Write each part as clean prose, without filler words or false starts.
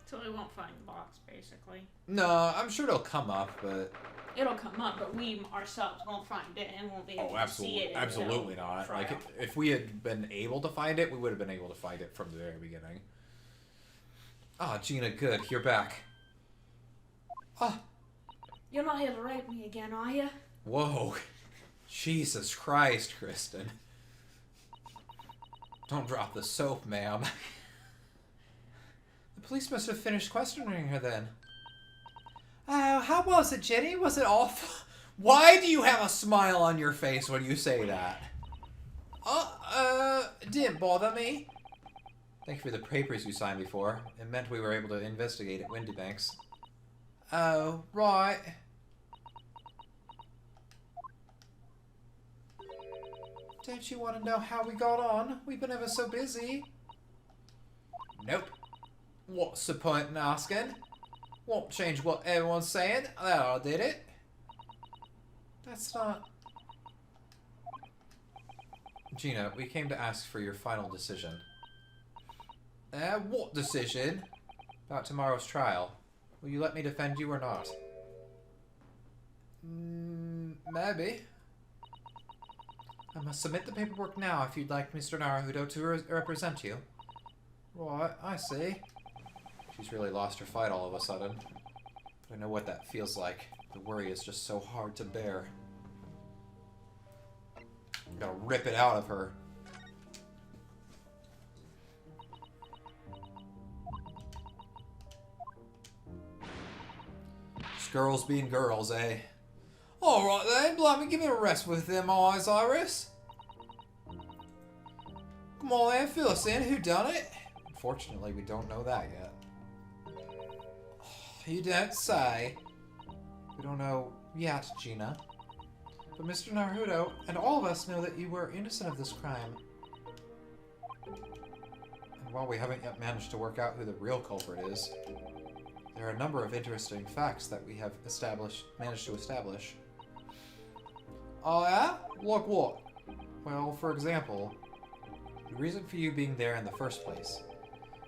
So we won't find the box, basically. No, I'm sure it'll come up, but... It'll come up, but we ourselves won't find it and won't be able to see it. Absolutely not. Trial. Like, if we had been able to find it, we would have been able to find it from the very beginning. Ah, Gina, good. You're back. Ah. You're not here to rape me again, are you? Whoa. Jesus Christ, Kristen. Don't drop the soap, ma'am. The police must have finished questioning her then. Oh, how was it, Jenny? Was it awful? Why do you have a smile on your face when you say that? It didn't bother me. Thank you for the papers you signed before. It meant we were able to investigate at Windybanks. Oh, right. Don't you want to know how we got on? We've been ever so busy. Nope. What's the point in asking? Won't change what everyone's saying. That I did it. That's not... Gina, we came to ask for your final decision. What decision? About tomorrow's trial. Will you let me defend you or not? Maybe. I must submit the paperwork now if you'd like Mr. Naruto to represent you. Right, I see. She's really lost her fight all of a sudden. But I know what that feels like. The worry is just so hard to bear. I'm gonna rip it out of her. Just girls being girls, eh? Alright then, blimey, give me a rest with them eyes, Iris. Come on then, fill us in. Who done it? Unfortunately, we don't know that yet. You don't say. We don't know yet, Gina. But Mr. Naruto and all of us know that you were innocent of this crime. And while we haven't yet managed to work out who the real culprit is, there are a number of interesting facts that we have managed to establish. Oh yeah? Like what? Well, for example, the reason for you being there in the first place.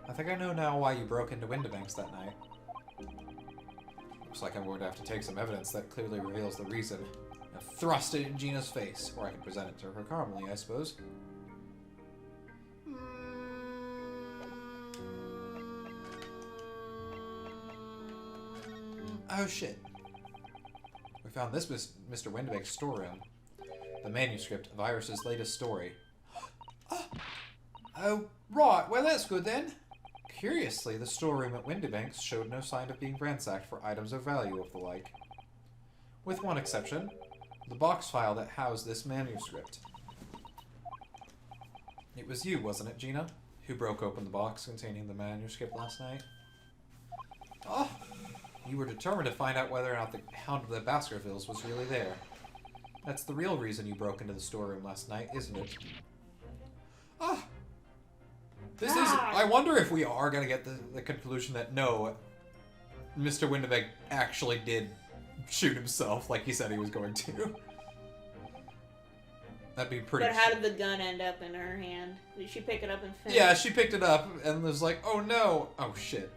I think I know now why you broke into Windybanks that night. Looks like I'm going to have to take some evidence that clearly reveals the reason and thrust it in Gina's face. Or I can present it to her calmly, I suppose. Oh shit. We found this Mr. Windybank's storeroom. The manuscript of Iris's latest story. Oh, right. Well, that's good then. Curiously, the storeroom at Windybanks showed no sign of being ransacked for items of value of the like. With one exception, the box file that housed this manuscript. It was you, wasn't it, Gina, who broke open the box containing the manuscript last night? Oh, you were determined to find out whether or not the Hound of the Baskervilles was really there. That's the real reason you broke into the storeroom last night, isn't it? Ah! This is... I wonder if we are going to get the conclusion that no, Mr. Windybank actually did shoot himself like he said he was going to. That'd be pretty... But how did the gun end up in her hand? Did she pick it up and finish? Yeah, she picked it up and was like, oh no! Oh shit.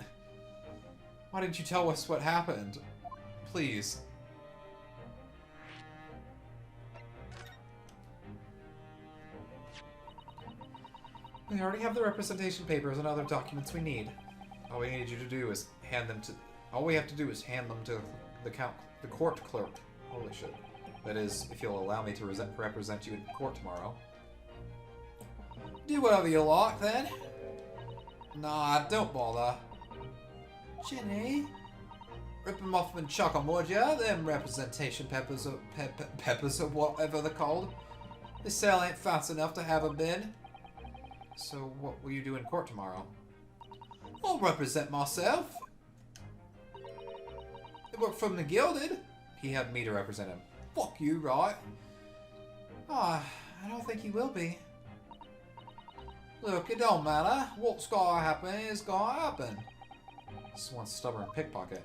Why didn't you tell us what happened? Please. We already have the representation papers and other documents we need. All we need you to do is hand them to... All we have to do is hand them to the court clerk. Holy shit. That is, if you'll allow me to represent you in court tomorrow. Do whatever you like, then. Nah, don't bother. Jenny, rip them off and chuck them, would ya? Them representation peppers or whatever they're called. This cell ain't fast enough to have a bin. So what will you do in court tomorrow? I'll represent myself. It worked from the Gilded. He had me to represent him. Fuck you, right? Ah, I don't think he will be. Look, it don't matter. What's gotta happen is gotta happen. This one stubborn pickpocket.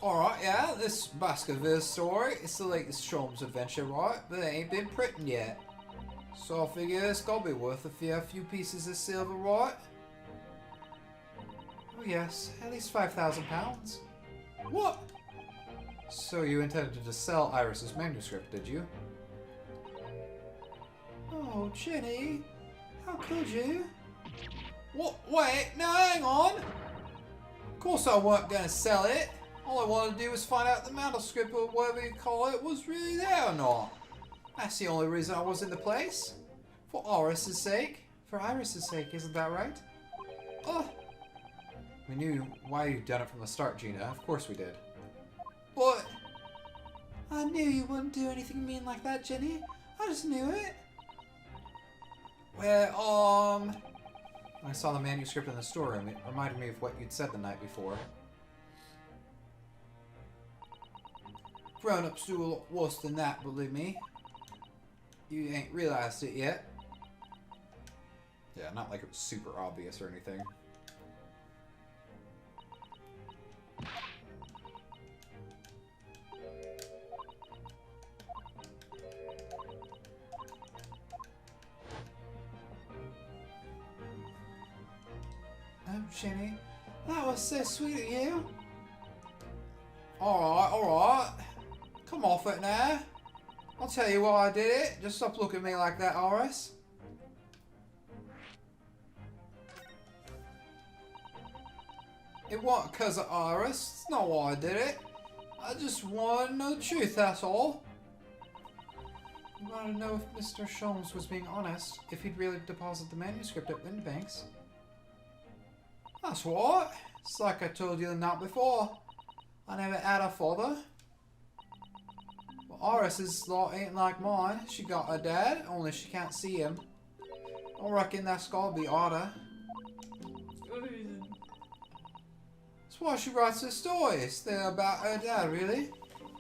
Alright, yeah, this Baskerville story, it's the latest Sholmes adventure, right? But it ain't been printed yet. So I figure it's gotta be worth a fair few pieces of silver, right? Oh yes, at least 5,000 pounds. What? So you intended to sell Iris's manuscript, did you? Oh, Jenny, how could you? What? Wait, no, hang on. Of course I weren't going to sell it. All I wanted to do was find out the manuscript, or whatever you call it, was really there or not. That's the only reason I was in the place. For Iris's sake. For Iris's sake, isn't that right? Oh. We knew why you'd done it from the start, Gina. Of course we did. But I knew you wouldn't do anything mean like that, Jenny. I just knew it. Well, I saw the manuscript in the storeroom. It reminded me of what you'd said the night before. Grown-ups do a lot worse than that, believe me. You ain't realized it yet. Yeah, not like it was super obvious or anything. Oh, Jenny, that was so sweet of you. Alright. Come off it now. I'll tell you why I did it. Just stop looking at me like that, Iris. It wasn't because of Iris. It's not why I did it. I just wanted to know the truth, that's all. You wanted to know if Mr. Sholmes was being honest, if he'd really deposit the manuscript at Windbanks. That's what. It's like I told you the night before. I never had a father. Well, Iris's lot ain't like mine. She got a dad, only she can't see him. I reckon that's gotta be odder. That's why she writes her stories. They're about her dad, really.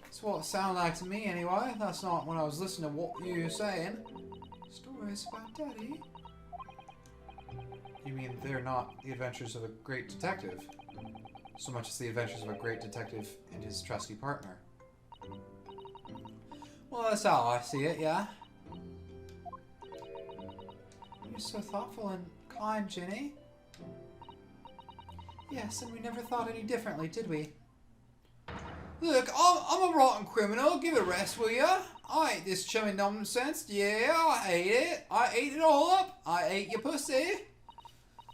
That's what it sounded like to me, anyway. That's not when I was listening to what you were saying. Stories about Daddy? You mean they're not the adventures of a great detective, so much as the adventures of a great detective and his trusty partner? Well, that's how I see it, yeah. You're so thoughtful and kind, Jenny. Yes, and we never thought any differently, did we? Look, I'm a rotten criminal. Give it a rest, will ya? I ate this chummy nonsense. Yeah, I ate it. I ate it all up. I ate your pussy.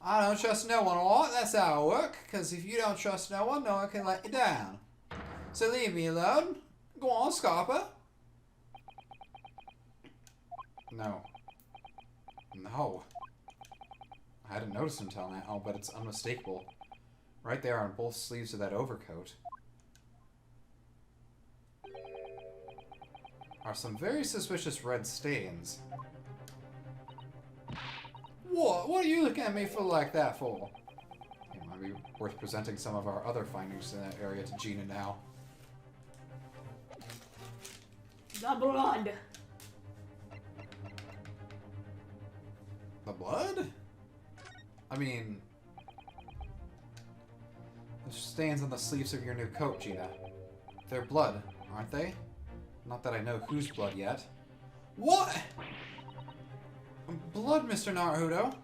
I don't trust no one, alright? That's how I work. Because if you don't trust no one can let you down. So leave me alone. Go on, Scarpa. No. No. I hadn't noticed until now, but it's unmistakable. Right there on both sleeves of that overcoat are some very suspicious red stains. What? What are you looking at me for like that for? It might be worth presenting some of our other findings in that area to Gina now. The blood. The blood? I mean, the stains on the sleeves of your new coat, Gina. They're blood, aren't they? Not that I know whose blood yet. What? Blood, Mr. Naruto.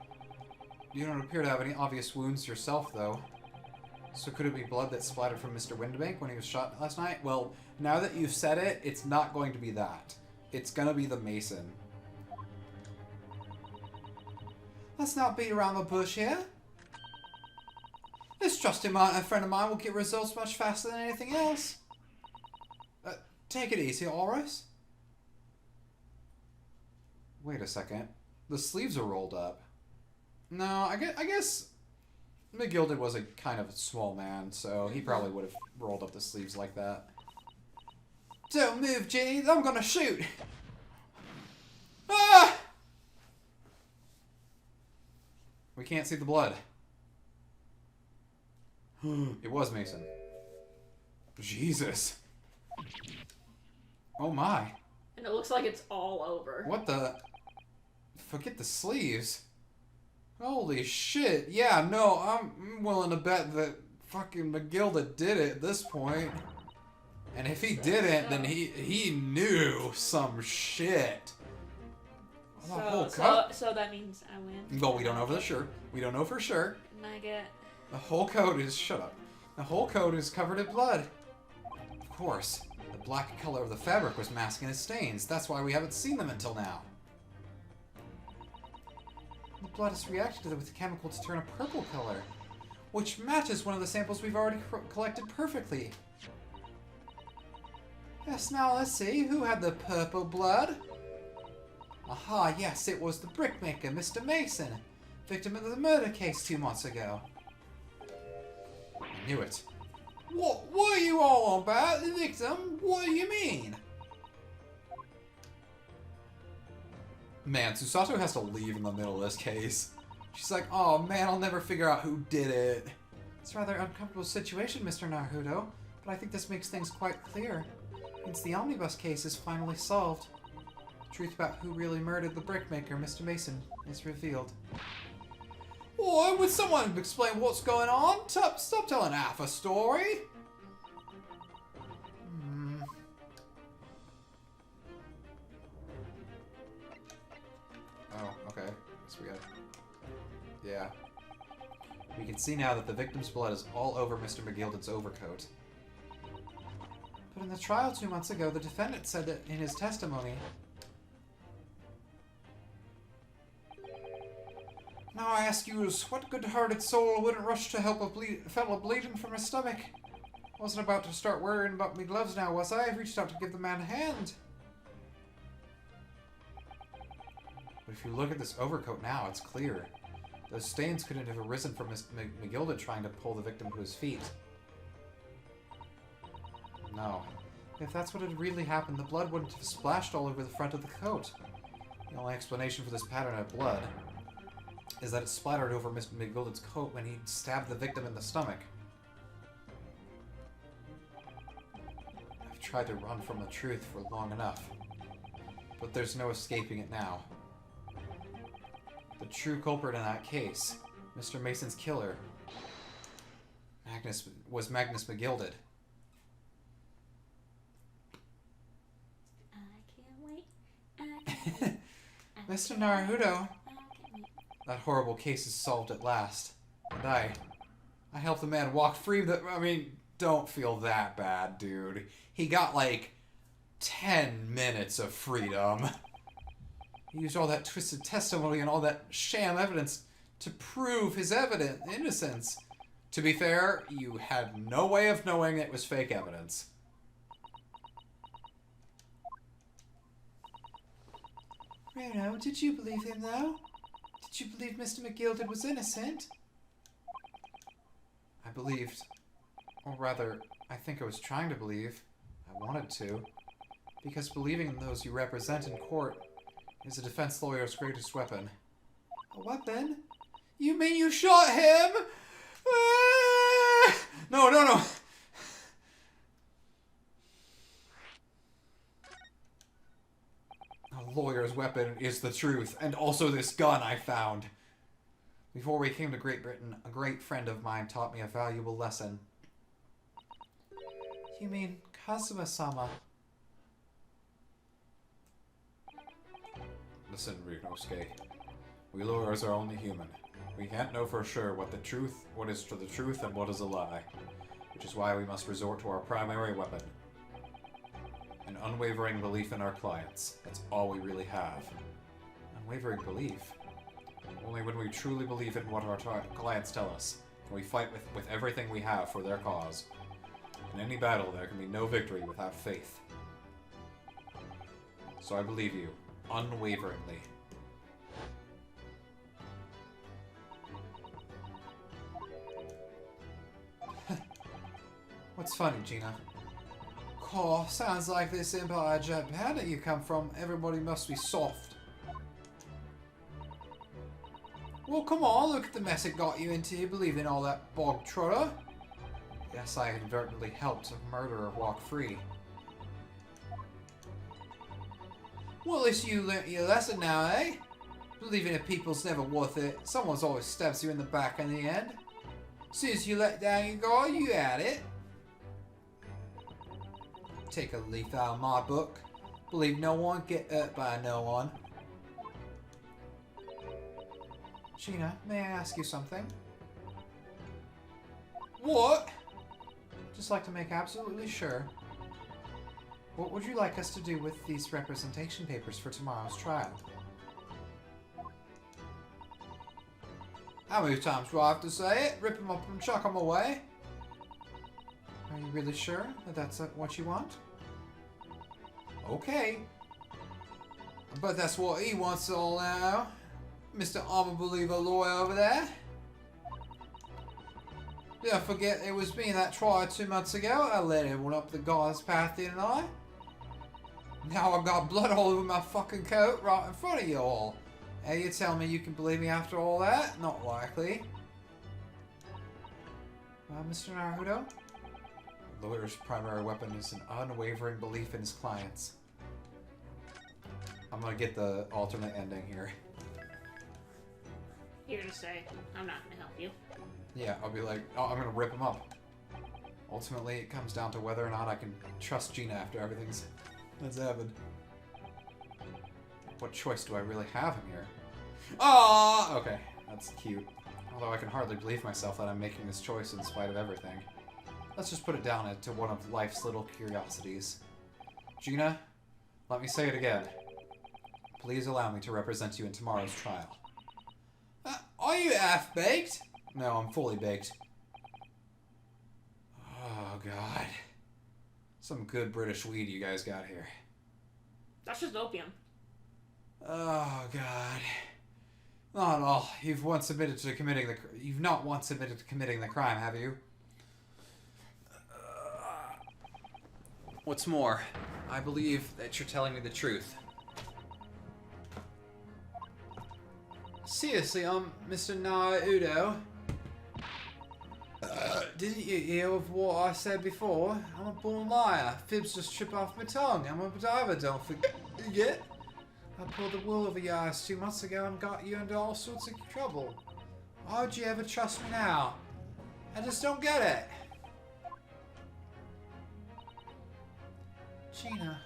You don't appear to have any obvious wounds yourself, though. So could it be blood that splattered from Mr. Windbank when he was shot last night? Well, now that you've said it, it's not going to be that. It's gonna be the Mason. Let's not beat around the bush here. This trusty friend of mine will get results much faster than anything else. Take it easy, Iris. Wait a second. The sleeves are rolled up. No, I guess McGilded was a kind of small man, so he probably would have rolled up the sleeves like that. Don't move, Jenny. I'm gonna shoot. Ah! We can't see the blood. It was Mason. Jesus. Oh my. And it looks like it's all over. What the? Forget the sleeves. Holy shit. Yeah, no, I'm willing to bet that fucking McGilda did it at this point. And if he didn't, then he knew some shit. So that means I win. Well, we don't know for sure. We don't know for sure. And I get... The whole coat is... Shut up. The whole coat is covered in blood. Of course. The black color of the fabric was masking his stains. That's why we haven't seen them until now. The blood has reacted with the chemical to turn a purple color, which matches one of the samples we've already collected perfectly. Yes, now let's see. Who had the purple blood? Aha, yes, it was the brickmaker, Mr. Mason, victim of the murder case 2 months ago. I knew it. What are you all about? The victim? What do you mean? Man, Susato has to leave in the middle of this case. She's like, oh man, I'll never figure out who did it. It's a rather uncomfortable situation, Mr. Naruto, but I think this makes things quite clear. Means the omnibus case is finally solved. The truth about who really murdered the brickmaker, Mr. Mason, is revealed. Oh, would someone explain what's going on? Stop telling half a story. Oh, okay. So we got... Yeah. We can see now that the victim's blood is all over Mr. McGilden's overcoat. But in the trial 2 months ago, the defendant said that in his testimony... Now I ask you, what good-hearted soul wouldn't rush to help a fellow bleeding from his stomach? Wasn't about to start worrying about me gloves now, was I? I reached out to give the man a hand. But if you look at this overcoat now, it's clear. Those stains couldn't have arisen from Miss McGilda trying to pull the victim to his feet. No. If that's what had really happened, the blood wouldn't have splashed all over the front of the coat. The only explanation for this pattern of blood is that it splattered over Miss McGilden's coat when he stabbed the victim in the stomach. I've tried to run from the truth for long enough, but there's no escaping it now. The true culprit in that case, Mr. Mason's killer, was Magnus McGilded. I can't wait. Mr. Naruto, that horrible case is solved at last. And I helped the man walk free. I mean, don't feel that bad, dude. He got like 10 minutes of freedom. He used all that twisted testimony and all that sham evidence to prove his innocence. To be fair, you had no way of knowing it was fake evidence. Reno, did you believe him, though? Did you believe Mr. McGilded was innocent? I believed. Or rather, I think I was trying to believe. I wanted to. Because believing in those you represent in court is a defense lawyer's greatest weapon. A weapon? You mean you shot him? No. A lawyer's weapon is the truth, and also this gun I found. Before we came to Great Britain, a great friend of mine taught me a valuable lesson. You mean Kazuma-sama? Listen, Ryunosuke. We lawyers are only human. We can't know for sure what is to the truth and what is a lie. Which is why we must resort to our primary weapon. An unwavering belief in our clients. That's all we really have. Unwavering belief? Only when we truly believe in what our clients tell us can we fight with everything we have for their cause. In any battle, there can be no victory without faith. So I believe you, unwaveringly. What's funny, Gina? Oh, sounds like this Empire Japan that you come from, everybody must be soft. Well, come on, look at the mess it got you into, believing all that bog trotter. Yes, I inadvertently helped a murderer walk free. Well, at least you learnt your lesson now, eh? Believing in people's never worth it. Someone's always stabs you in the back in the end. As soon as you let down your guard, you had it. Take a leaf out of my book. Believe no one, get hurt by no one. Gina, may I ask you something? What? Just like to make absolutely sure. What would you like us to do with these representation papers for tomorrow's trial? How many times do I have to say it? Rip them up and chuck them away? Are you really sure that that's what you want? Okay. But that's what he wants all now. Mr. Armor Believer lawyer over there. Don't forget it was me in that trial 2 months ago. I led everyone up the God's path, didn't I? Now I've got blood all over my fucking coat right in front of you all. Hey, you tell me you can believe me after all that? Not likely. Mr. Naruto? The lawyer's primary weapon is an unwavering belief in his clients. I'm gonna get the alternate ending here. You're gonna say, I'm not gonna help you. Yeah, I'll be like, oh, I'm gonna rip him up. Ultimately, it comes down to whether or not I can trust Gina after everything's that's happened. What choice do I really have in here? Ah, okay, that's cute. Although I can hardly believe myself that I'm making this choice in spite of everything. Let's just put it down to one of life's little curiosities. Gina, let me say it again. Please allow me to represent you in tomorrow's trial. Are you half-baked? No, I'm fully baked. Oh, God. Some good British weed you guys got here. That's just opium. Oh, God. Not at all. You've not once admitted to committing the crime, have you? What's more, I believe that you're telling me the truth. Seriously, Mr. Naruto. Didn't you hear of what I said before? I'm a born liar. Fibs just trip off my tongue. I'm a diver, don't forget. I pulled the wool over your eyes 2 months ago and got you into all sorts of trouble. Why would you ever trust me now? I just don't get it. Gina,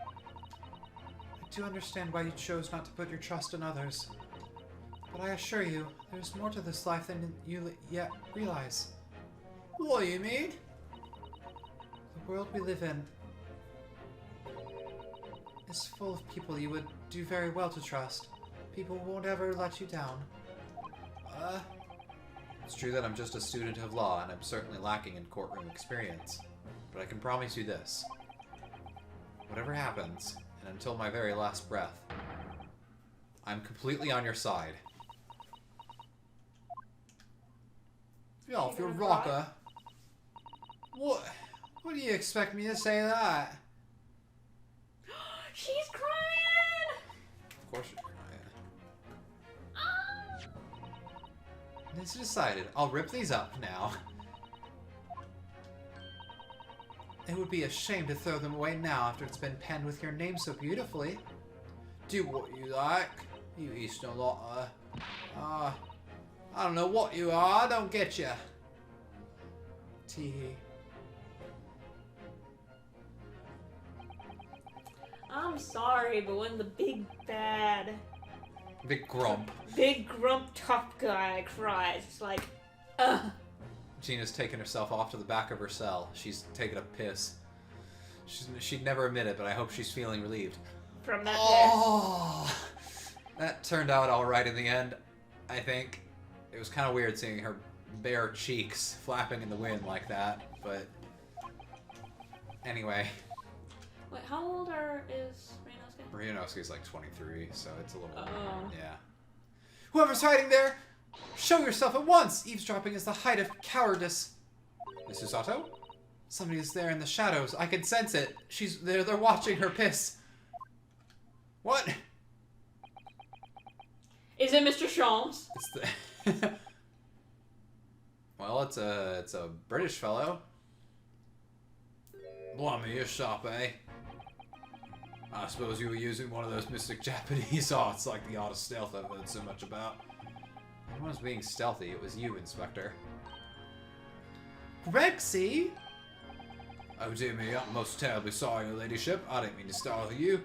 I do understand why you chose not to put your trust in others. But I assure you, there's more to this life than you yet realize. What do you mean? The world we live in is full of people you would do very well to trust. People who won't ever let you down. It's true that I'm just a student of law, and I'm certainly lacking in courtroom experience. But I can promise you this. Whatever happens, and until my very last breath, I'm completely on your side. Get off your rocker. What? What do you expect me to say that? She's crying! Of course you're crying. It's decided. I'll rip these up now. It would be a shame to throw them away now after it's been penned with your name so beautifully. Do what you like, you Eastern lot. I don't know what you are, I don't get you. Teehee. I'm sorry, but when the big bad... Big grump. Big grump top guy cries, it's like, ugh. Gina's taken herself off to the back of her cell. She's taking a piss. She'd never admit it, but I hope she's feeling relieved. From that piss. That turned out alright in the end, I think. It was kind of weird seeing her bare cheeks flapping in the wind like that, but... Anyway. Wait, how old is Ryunosuke? Ryunosuke's like 23, so it's a little... Oh. Yeah. Whoever's hiding there, show yourself at once! Eavesdropping is the height of cowardice. Mrs. Sato? Somebody is there in the shadows. I can sense it. They're watching her piss. What? Is it Mr. Sholmes? It's the... Well, it's a British fellow. Blimey, you're sharp, eh? I suppose you were using one of those mystic Japanese arts like the art of stealth I've heard so much about. No one was being stealthy, it was you, Inspector. Grexy? Oh dear me, I'm most terribly sorry, your ladyship. I didn't mean to startle you.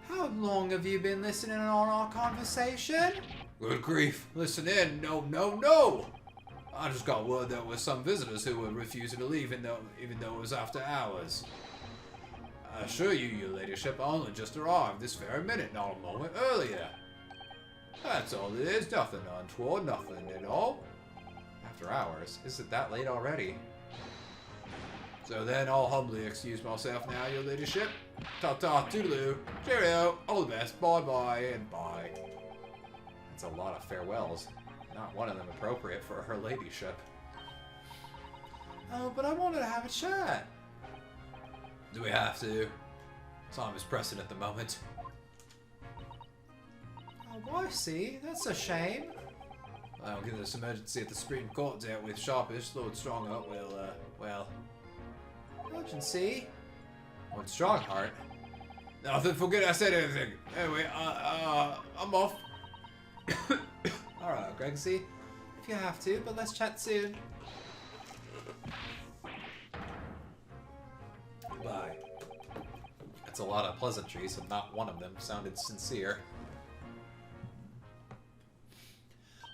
How long have you been listening on our conversation? Good grief. Listen in. No, no, no! I just got word there were some visitors who were refusing to leave even though it was after hours. I assure you, your ladyship, I only just arrived this very minute, not a moment earlier. That's all it is, nothing untoward, nothing at all. After hours? Is it that late already? So then I'll humbly excuse myself now, your ladyship. Ta-ta, toodaloo, cheerio, all the best, bye-bye, and bye. That's a lot of farewells. Not one of them appropriate for her ladyship. Oh, but I wanted to have a chat. Do we have to? Time is pressing at the moment. Oh, I see. That's a shame. Well, given this emergency at the Supreme Court dealt with sharpish, Lord Strongheart will, well... Emergency? Lord Strongheart? Nothing, forget I said anything. Anyway, I'm off. Alright, Gregsy. If you have to, but let's chat soon. Bye. That's a lot of pleasantries, and not one of them sounded sincere.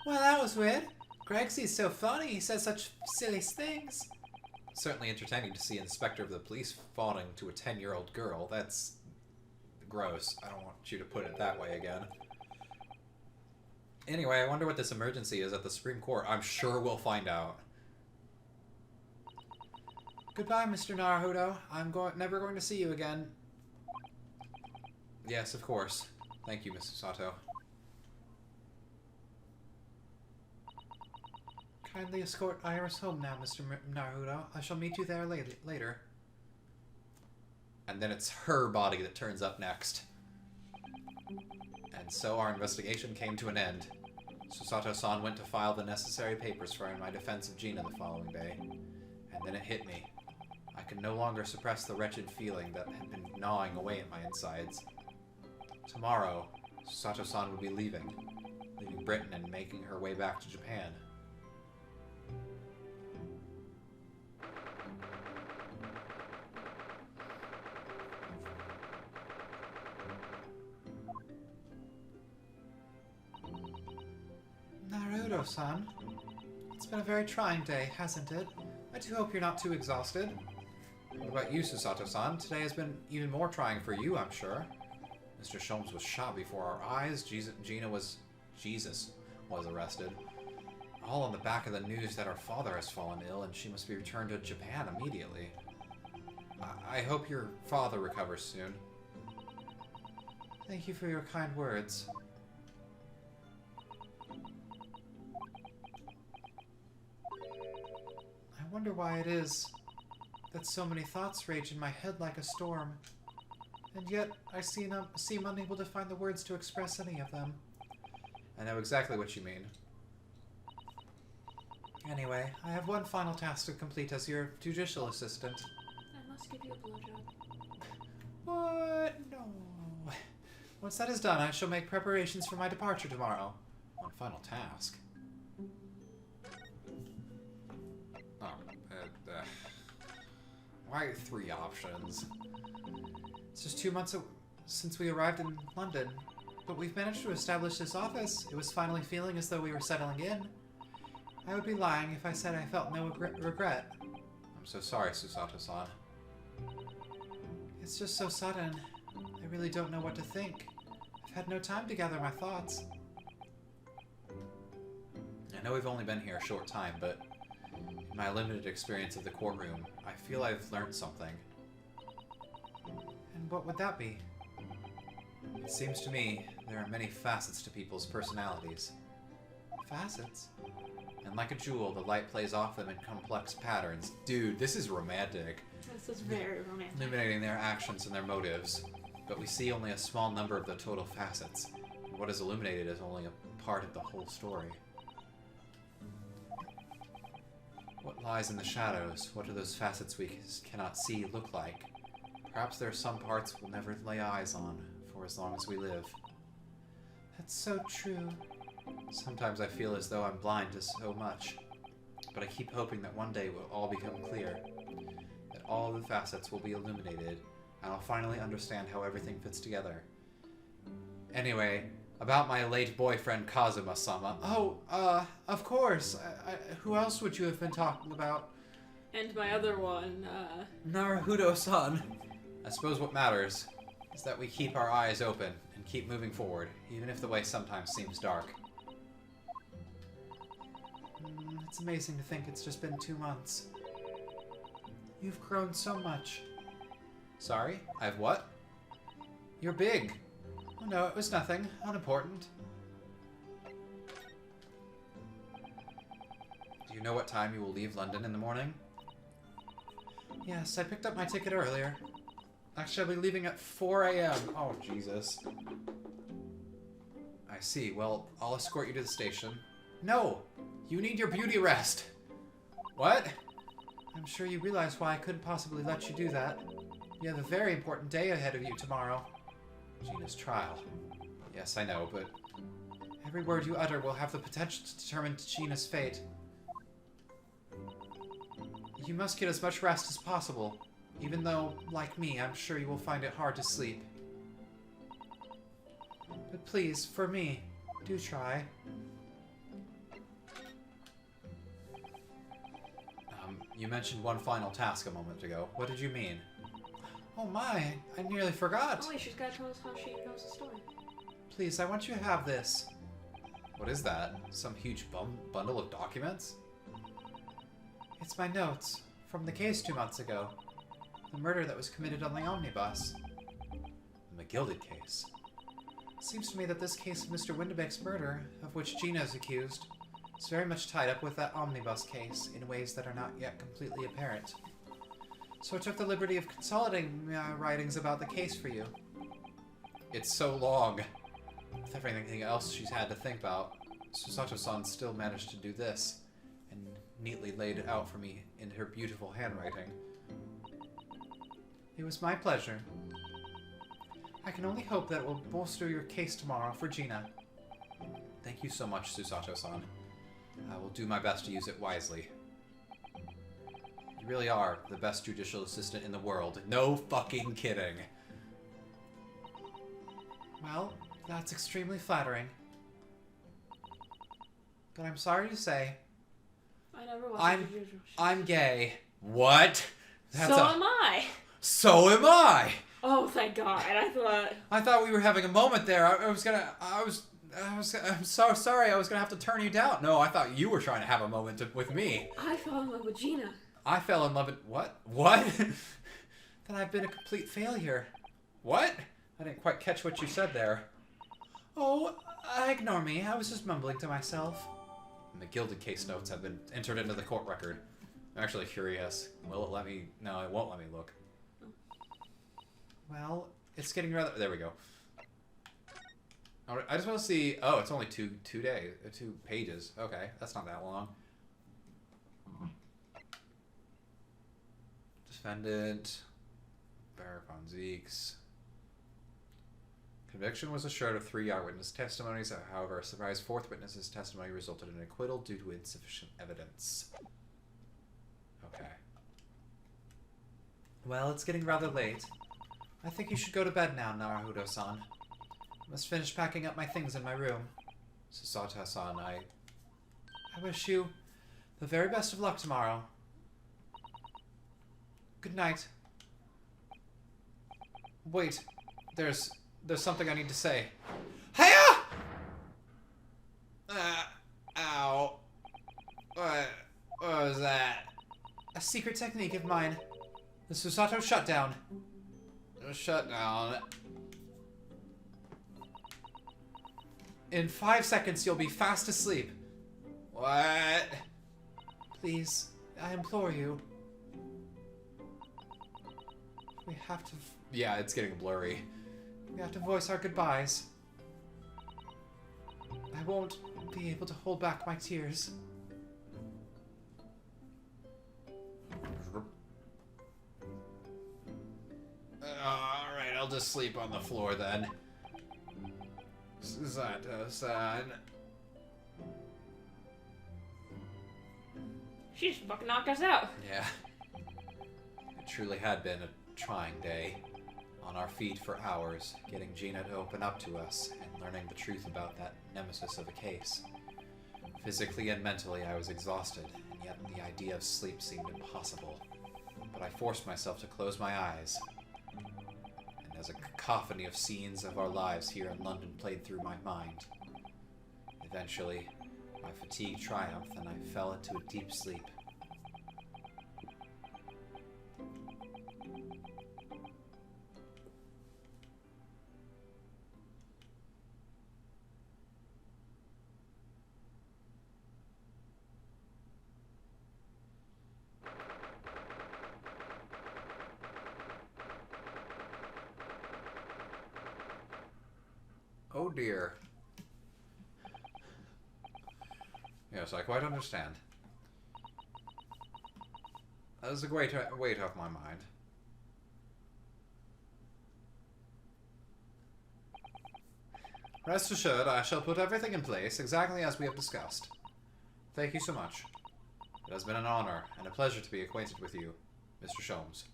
Well, that was weird. Gregsy's so funny, he says such silly things. Certainly entertaining to see an inspector of the police fawning to a 10-year-old girl. That's gross. I don't want you to put it that way again. Anyway, I wonder what this emergency is at the Supreme Court. I'm sure we'll find out. Goodbye, Mr. Naruto. I'm never going to see you again. Yes, of course. Thank you, Mrs. Sato. Kindly escort Iris home now, Mr. Naruto. I shall meet you there later. And then it's her body that turns up next. And so our investigation came to an end. Susato-san went to file the necessary papers for my defense of Gina the following day. And then it hit me. I could no longer suppress the wretched feeling that had been gnawing away at my insides. Tomorrow, Susato-san would be leaving Britain and making her way back to Japan. Naruto-san, it's been a very trying day, hasn't it? I do hope you're not too exhausted. What about you, Susato-san? Today has been even more trying for you, I'm sure. Mr. Sholmes was shot before our eyes. Jesus was arrested. All on the back of the news that her father has fallen ill and she must be returned to Japan immediately. I hope your father recovers soon. Thank you for your kind words. I wonder why it is that so many thoughts rage in my head like a storm, and yet I seem unable to find the words to express any of them. I know exactly what you mean. Anyway, I have one final task to complete as your judicial assistant. I must give you a blowjob. What? No. Once that is done, I shall make preparations for my departure tomorrow. One final task. Why 3 options? It's just 2 months since we arrived in London, but we've managed to establish this office. It was finally feeling as though we were settling in. I would be lying if I said I felt no regret. I'm so sorry, Susato-san. It's just so sudden. I really don't know what to think. I've had no time to gather my thoughts. I know we've only been here a short time, but in my limited experience of the courtroom, I feel I've learned something. And what would that be? It seems to me there are many facets to people's personalities. Facets? And like a jewel, the light plays off them in complex patterns. Dude, this is romantic. This is very romantic. Illuminating their actions and their motives. But we see only a small number of the total facets. And what is illuminated is only a part of the whole story. What lies in the shadows? What do those facets we cannot see look like? Perhaps there are some parts we'll never lay eyes on for as long as we live. That's so true. Sometimes I feel as though I'm blind to so much, but I keep hoping that one day it will all become clear, that all the facets will be illuminated, and I'll finally understand how everything fits together. Anyway, about my late boyfriend Kazuma-sama. Oh, of course. Who else would you have been talking about? And my other one, Naruhodo-san. I suppose what matters is that we keep our eyes open and keep moving forward, even if the way sometimes seems dark. It's amazing to think it's just been 2 months. You've grown so much. Sorry? I've what? You're big. Oh no, it was nothing. Unimportant. Do you know what time you will leave London in the morning? Yes, I picked up my ticket earlier. Actually, I'll be leaving at 4 a.m. Oh, Jesus. I see. Well, I'll escort you to the station. No! You need your beauty rest! What? I'm sure you realize why I couldn't possibly let you do that. You have a very important day ahead of you tomorrow. Gina's trial. Yes, I know, but every word you utter will have the potential to determine Gina's fate. You must get as much rest as possible, even though, like me, I'm sure you will find it hard to sleep. But please, for me, do try. You mentioned one final task a moment ago. What did you mean? Oh my, I nearly forgot. oh wait, she's gotta tell us how she knows the story. Please, I want you to have this. What is that? Some huge bundle of documents? It's my notes from the case 2 months ago. The murder that was committed on the omnibus. The McGilded case. It seems to me that this case of Mr. Windebeck's murder, of which Gina is accused, is very much tied up with that omnibus case in ways that are not yet completely apparent. So I took the liberty of consolidating my writings about the case for you. It's so long. With everything else she's had to think about, Susato-san still managed to do this, and neatly laid it out for me in her beautiful handwriting. It was my pleasure. I can only hope that it will bolster your case tomorrow for Gina. Thank you so much, Susato-san. I will do my best to use it wisely. You really are the best judicial assistant in the world. No fucking kidding. Well, that's extremely flattering. But I'm sorry to say, I never watched the usual. I'm gay. What? So am I. So am I. Oh, thank God! I thought we were having a moment there. I'm so sorry. I was gonna have to turn you down. No, I thought you were trying to have a moment with me. I fell in love with Gina. I fell in love with what? What? Then I've been a complete failure. What? I didn't quite catch what you said there. Oh, ignore me. I was just mumbling to myself. The McGilded case notes have been entered into the court record. I'm actually curious. Will it let me? No, it won't let me look. Well, it's getting rather... There we go. I just want to see... Oh, it's only two pages. Okay, that's not that long. Defendant... Baron von Zeeks... Conviction was assured of 3 eyewitness testimonies. However, a surprise fourth witness's testimony resulted in acquittal due to insufficient evidence. Okay. Well, it's getting rather late. I think you should go to bed now, Naruhodo-san. I must finish packing up my things in my room. Susato-san, I wish you the very best of luck tomorrow. Good night. Wait, there's something I need to say. Hiya! Ow. What was that? A secret technique of mine. The Susato shutdown. Shutdown. In 5 seconds, you'll be fast asleep. What? Please, I implore you. We have to... Yeah, it's getting blurry. We have to voice our goodbyes. I won't be able to hold back my tears. Alright, I'll just sleep on the floor then. Susato-san. She just fucking knocked us out. Yeah. It truly had been a trying day. On our feet for hours, getting Gina to open up to us and learning the truth about that nemesis of a case. Physically and mentally, I was exhausted, and yet the idea of sleep seemed impossible. But I forced myself to close my eyes, and as a cacophony of scenes of our lives here in London played through my mind. Eventually, my fatigue triumphed, and I fell into a deep sleep. Oh dear. Yes, I quite understand. That is a great weight off my mind. Rest assured, I shall put everything in place exactly as we have discussed. Thank you so much. It has been an honor and a pleasure to be acquainted with you, Mr. Sholmes.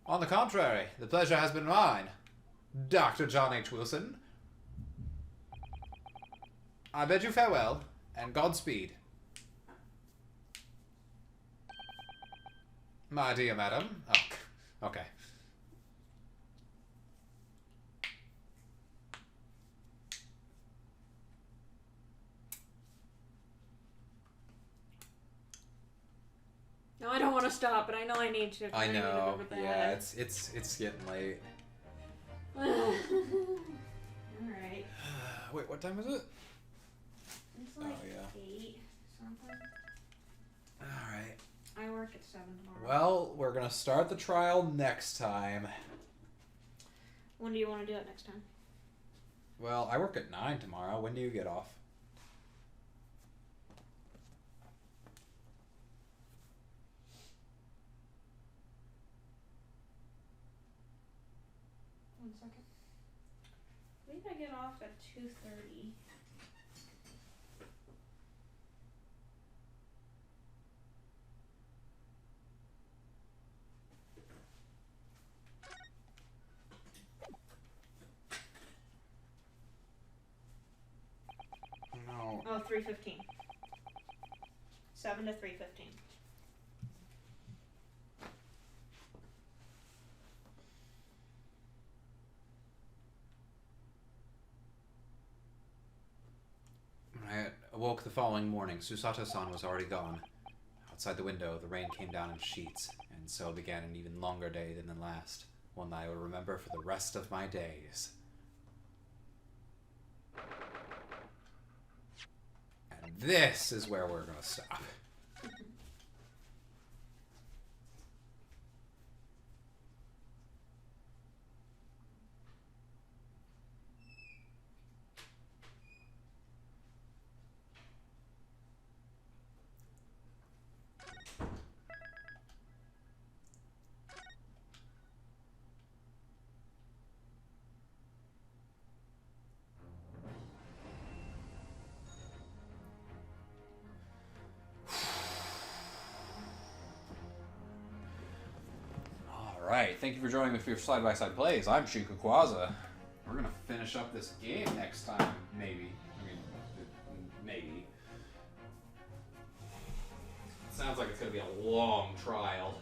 On the contrary, the pleasure has been mine, Dr. John H. Wilson. I bid you farewell, and Godspeed. My dear madam. Oh, okay. No, I don't want to stop, but I know I need to. I know. Yeah, it's getting late. Alright. Wait, what time is it? It's like Oh, yeah. 8 something. Alright. I work at 7 tomorrow. Well, we're gonna start the trial next time. When do you want to do it next time? Well, I work at 9 tomorrow. When do you get off? One second. I believe I get off at 2:30. No. Oh, 3:15. 7 to 3:15. I awoke the following morning. Susato-san was already gone. Outside the window, the rain came down in sheets, and so began an even longer day than the last, one that I will remember for the rest of my days. And this is where we're going to stop. Alright, thank you for joining me for your side-by-side plays. I'm Shikuquaza. We're gonna finish up this game next time, maybe. I mean, maybe. It sounds like it's gonna be a long trial.